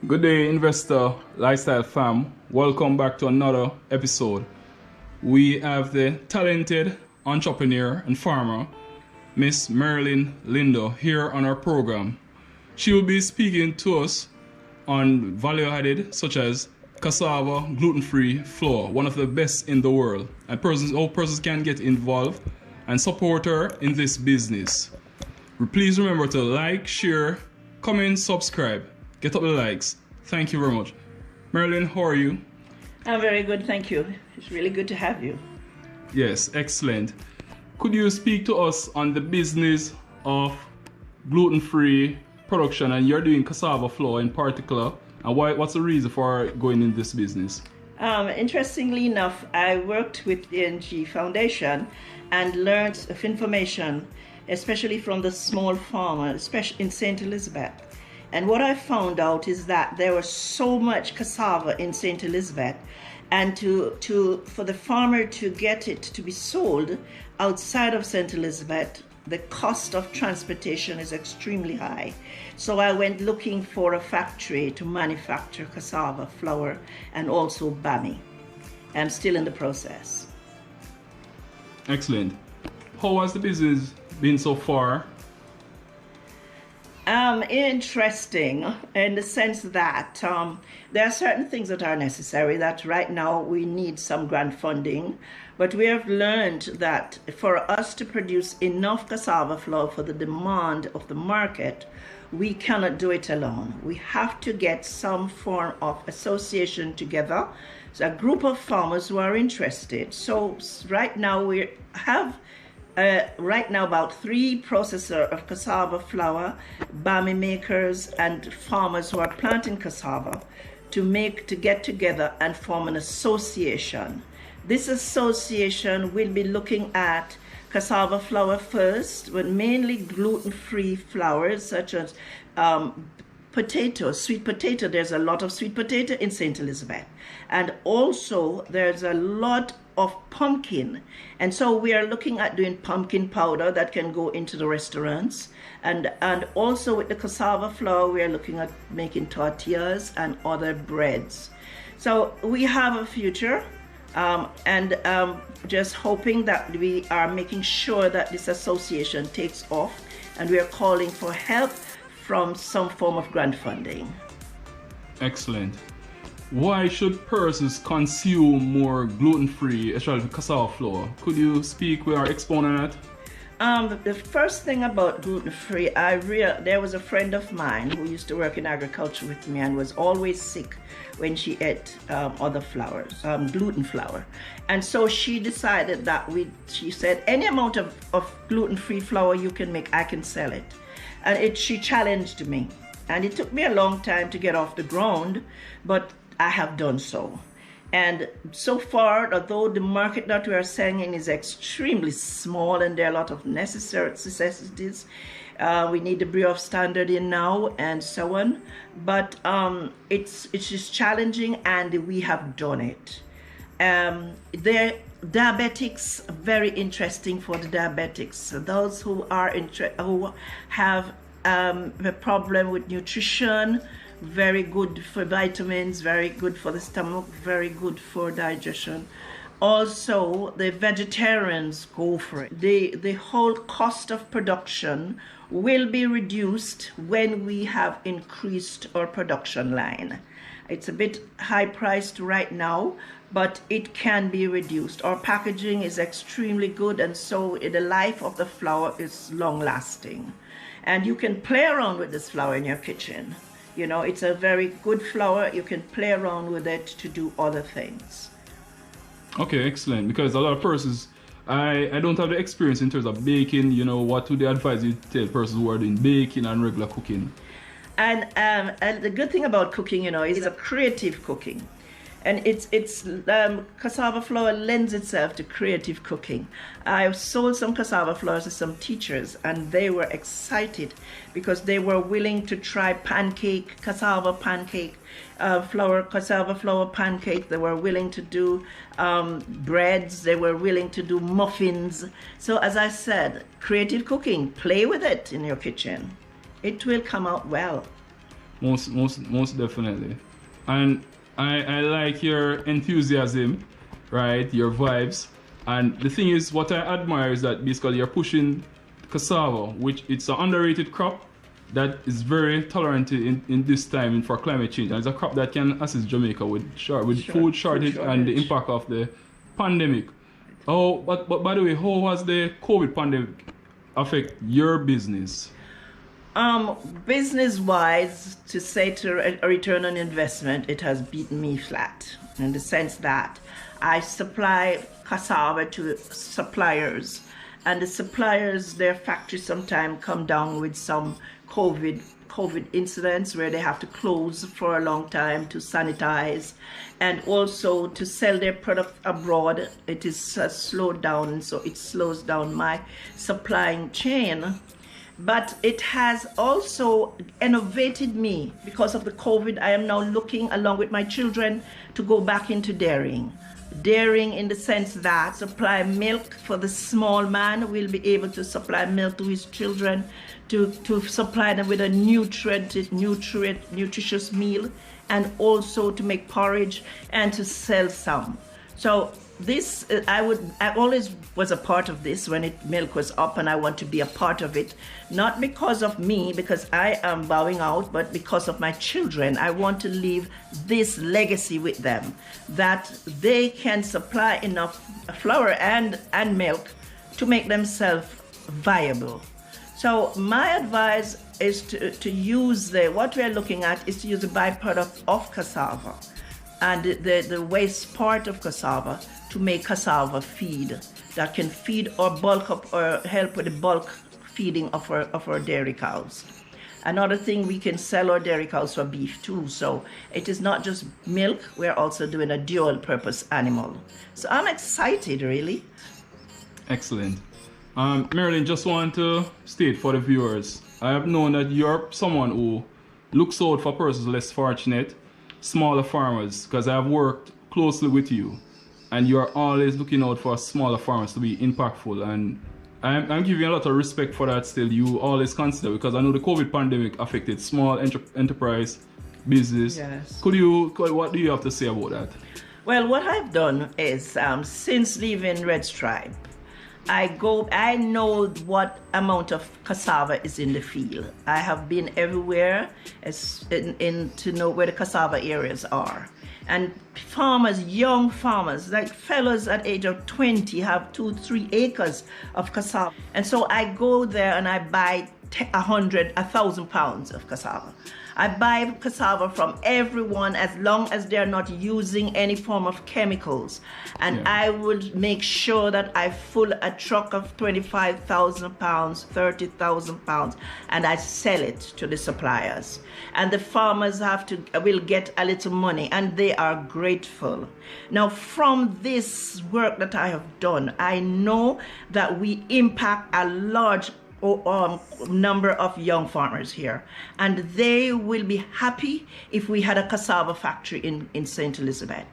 Good day, investor, lifestyle fam. Welcome back to another episode. We have the talented entrepreneur and farmer, Miss Marilyn Lindo, here on our program. She will be speaking to us on value added such as cassava gluten free flour, one of the best in the world, and all persons can get involved and support her in this business. Please remember to like, share, comment, subscribe. Get up the likes. Thank you very much. Marilyn, how are you? I'm very good, thank you. It's really good to have you. Yes, excellent. Could you speak to us on the business of gluten-free production, and you're doing cassava flour in particular, and what's the reason for going in this business? Interestingly enough, I worked with the NG Foundation and learned of information, especially from the small farmers, especially in St. Elizabeth. And what I found out is that there was so much cassava in St. Elizabeth, and for the farmer to get it to be sold outside of St. Elizabeth, the cost of transportation is extremely high. So I went looking for a factory to manufacture cassava flour and also bami. I'm still in the process. Excellent. How has the business been so far? Interesting in the sense that there are certain things that are necessary that right now we need some grant funding, but we have learned that for us to produce enough cassava flour for the demand of the market, we cannot do it alone. We have to get some form of association together, so a group of farmers who are interested. So right now we have about 3 processors of cassava flour, bami makers, and farmers who are planting cassava to get together and form an association. This association will be looking at cassava flour first, but mainly gluten-free flours such as potatoes, sweet potato. There's a lot of sweet potato in St. Elizabeth, and also there's a lot of pumpkin, and so we are looking at doing pumpkin powder that can go into the restaurants, and also with the cassava flour we are looking at making tortillas and other breads. So we have a future, and just hoping that we are making sure that this association takes off, and we are calling for help from some form of grant funding. Excellent. Why should persons consume more gluten-free, especially cassava flour? Could you speak or expound on that? The first thing about gluten-free, there was a friend of mine who used to work in agriculture with me and was always sick when she ate other flours, gluten flour. And so she decided that she said, any amount of gluten-free flour you can make, I can sell it. And she challenged me. And it took me a long time to get off the ground, but I have done so. And so far, although the market that we are selling in is extremely small and there are a lot of necessities, we need the Bureau of Standard in now and so on, but it's just challenging, and we have done it. Diabetics, very interesting for the diabetics. Those who have a problem with nutrition, very good for vitamins, very good for the stomach, very good for digestion. Also, the vegetarians go for it. The whole cost of production will be reduced when we have increased our production line. It's a bit high priced right now, but it can be reduced. Our packaging is extremely good, and so the life of the flour is long lasting. And you can play around with this flour in your kitchen. You know, it's a very good flour. You can play around with it to do other things. Okay, excellent. Because a lot of persons, I don't have the experience in terms of baking. You know, what would they advise you to tell persons who are doing baking and regular cooking? And the good thing about cooking, you know, is a creative cooking. And cassava flour lends itself to creative cooking. I sold some cassava flours to some teachers, and they were excited because they were willing to try cassava flour pancake. They were willing to do breads. They were willing to do muffins. So as I said, creative cooking, play with it in your kitchen. It will come out well. Most definitely. And I like your enthusiasm, right? Your vibes. And the thing is, what I admire is that basically you're pushing cassava, which it's an underrated crop that is very tolerant in this time for climate change. And it's a crop that can assist Jamaica with food shortage and the impact of the pandemic. Oh, but by the way, how has the COVID pandemic affect your business? Business wise, to say to a return on investment, it has beaten me flat in the sense that I supply cassava to suppliers, and the suppliers, their factories sometimes come down with some COVID incidents where they have to close for a long time to sanitize, and also to sell their product abroad. It is slowed down, so it slows down my supplying chain. But it has also innovated me. Because of the COVID, I am now looking, along with my children, to go back into dairying. Dairying in the sense that supply milk for the small man, will be able to supply milk to his children, to supply them with a nutritious meal, and also to make porridge and to sell some. So this, I always was a part of this when milk was up, and I want to be a part of it, not because of me, because I am bowing out, but because of my children. I want to leave this legacy with them, that they can supply enough flour and milk to make themselves viable. So my advice is to use what we're looking at is to use the byproduct of cassava and the waste part of cassava to make cassava feed that can feed or bulk up or help with the bulk feeding of our dairy cows. Another thing, we can sell our dairy cows for beef too. So it is not just milk, we're also doing a dual purpose animal. So I'm excited, really. Excellent. Marilyn, just want to state for the viewers, I have known that you're someone who looks out for persons less fortunate, smaller farmers, because I've worked closely with you, and you're always looking out for smaller farmers to be impactful, and I'm giving a lot of respect for that still. You always consider, because I know the COVID pandemic affected small enterprise business. Yes. What do you have to say about that? Well, what I've done is, since leaving Red Stripe, I know what amount of cassava is in the field. I have been everywhere to know where the cassava areas are. And farmers, young farmers, like fellows at age of 20 have 2-3 acres of cassava. And so I go there and I buy 1,000 pounds of cassava. I buy cassava from everyone as long as they're not using any form of chemicals. And I would make sure that I fill a truck of 25,000 pounds, 30,000 pounds, and I sell it to the suppliers. And the farmers will get a little money, and they are grateful. Now, from this work that I have done, I know that we impact a large number of young farmers here, and they will be happy if we had a cassava factory in St. Elizabeth,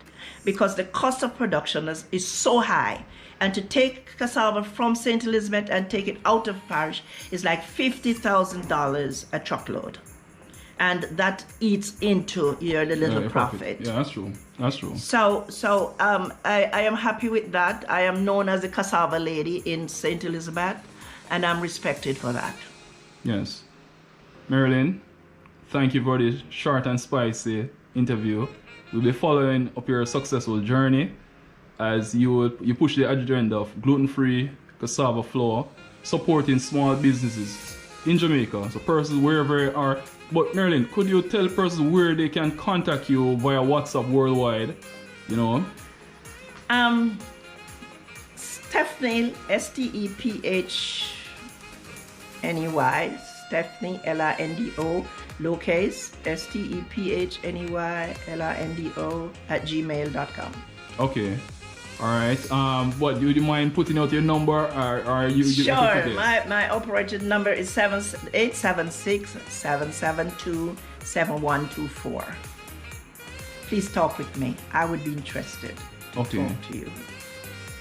because the cost of production is so high, and to take cassava from St. Elizabeth and take it out of parish is like $50,000 a truckload, and that eats into your little profit. Yeah, that's true. That's true. So I am happy with that. I am known as the cassava lady in St. Elizabeth, and I'm respected for that. Yes. Marilyn, thank you for this short and spicy interview. We'll be following up your successful journey as you push the agenda of gluten-free cassava flour, supporting small businesses in Jamaica, so persons wherever they are. But Marilyn, could you tell persons where they can contact you via WhatsApp worldwide? You know? Stephanie, STEPHNEY, Stephanie, Lindo, lowercase, STEPHNEYLINDO @gmail.com. Okay. All right. What, do you mind putting out your number, or you? Sure. My operating number is 876-772-7124. Please talk with me. I would be interested to talk to you.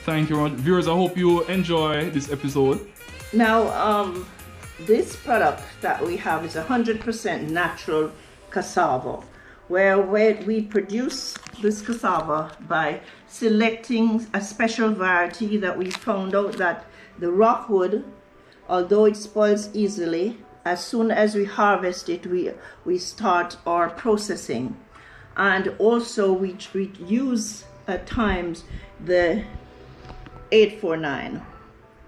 Thank you, viewers. I hope you enjoy this episode. Now, this product that we have is 100% natural cassava, where we produce this cassava by selecting a special variety that we found out that the rockwood, although it spoils easily, as soon as we harvest it, we start our processing. And also we use at times the 849,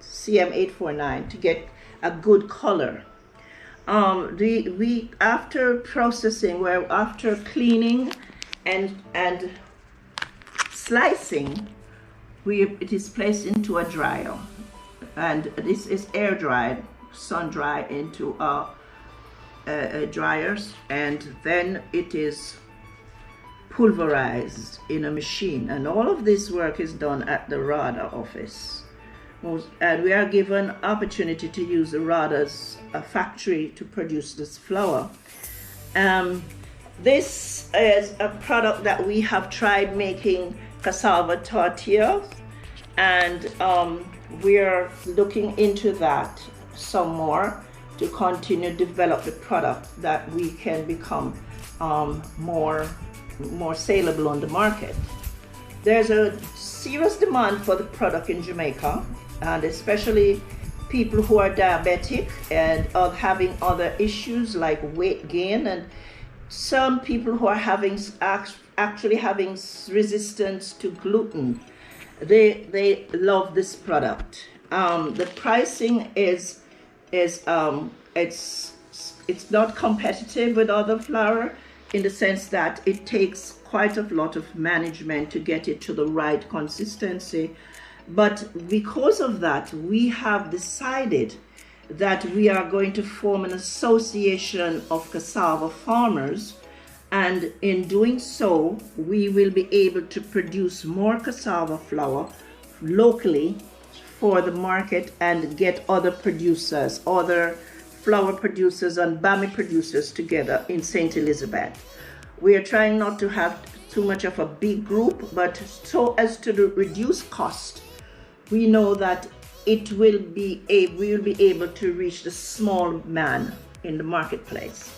CM 849, to get a good color. We after processing, after cleaning and slicing, it is placed into a dryer, and this is air dried, sun dried into dryers, and then it is pulverized in a machine. And all of this work is done at the RADA office. And we are given opportunity to use the RADA's factory to produce this flour. This is a product that we have tried making cassava tortillas, and we're looking into that some more to continue to develop the product that we can become more saleable on the market. There's a serious demand for the product in Jamaica, and especially people who are diabetic and are having other issues like weight gain, and some people who are actually having resistance to gluten. They love this product. The pricing is it's not competitive with other flour, in the sense that it takes quite a lot of management to get it to the right consistency. But because of that, we have decided that we are going to form an association of cassava farmers, and in doing so, we will be able to produce more cassava flour locally for the market and get other producers, other flour producers and bami producers together in St. Elizabeth. We are trying not to have too much of a big group, but so as to reduce cost. We know that we will be able to reach the small man in the marketplace.